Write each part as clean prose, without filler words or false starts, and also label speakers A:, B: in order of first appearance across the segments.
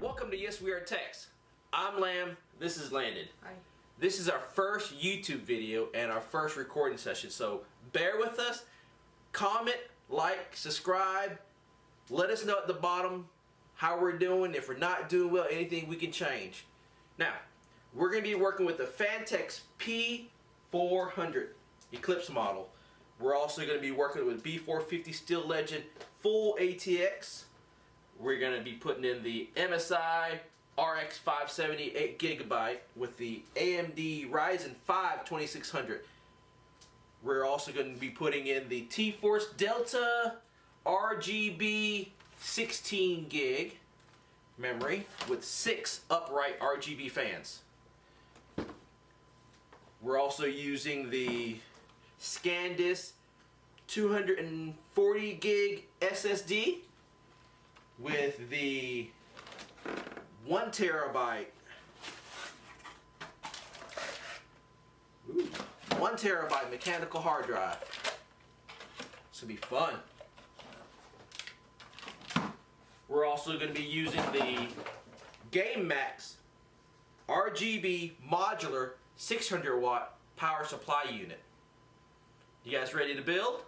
A: Welcome to Yes We Are Techs. I'm Lamb, this is Landon.
B: Hi.
A: This is our first YouTube video and our first recording session, so bear with us. Comment, like, subscribe. Let us know at the bottom how we're doing. If we're not doing well, anything we can change. Now, we're going to be working with the Phanteks P400 Eclipse model. We're also going to be working with B450 Steel Legend full ATX. We're going to be putting in the MSI RX 570 8GB with the AMD Ryzen 5 2600. We're also going to be putting in the T-Force Delta RGB 16 gig memory with 6 upright RGB fans. We're also using the SanDisk 240 gig SSD with the 1 terabyte 1 terabyte mechanical hard drive. This will be fun. We're also going to be using the GameMax RGB modular 600 watt power supply unit. You guys ready to build?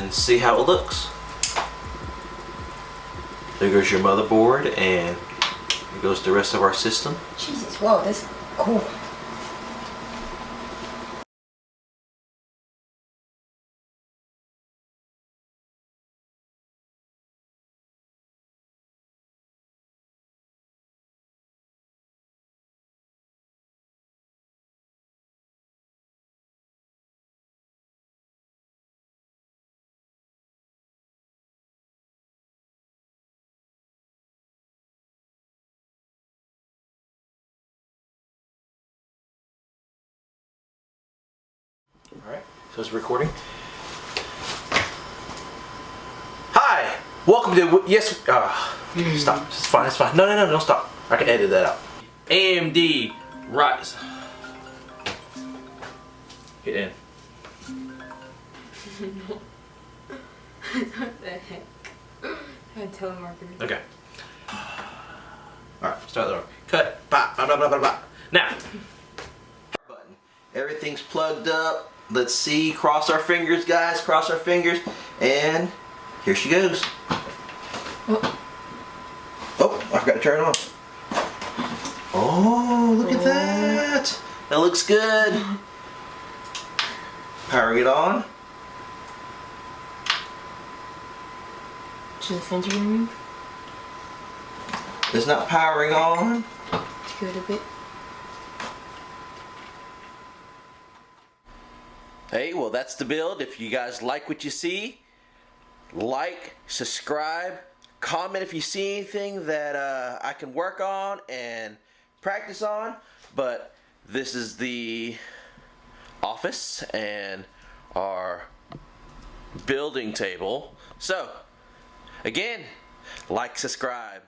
A: and see how it looks. There goes your motherboard, and there goes the rest of our system.
B: Jesus, whoa, that's cool.
A: So it's recording. Hi, welcome to yes. Stop. It's fine. It's fine. No, don't stop. I can edit that out. AMD Ryzen. Get in.
B: What the heck? I had telemarketers.
A: Okay. All right. Start over. Cut. Blah blah blah blah blah. Now. Button. Everything's plugged up. Let's see. Cross our fingers, guys. Cross our fingers. And here she goes. Oh, I forgot to turn it on. Oh, look at that. That looks good. Powering it on.
B: Should the sensor remove?
A: It's not powering on.
B: To go a bit.
A: Hey, well, that's the build. If you guys like what you see, like, subscribe, comment if you see anything that I can work on and practice on. But this is the office and our building table. So, again, like, subscribe.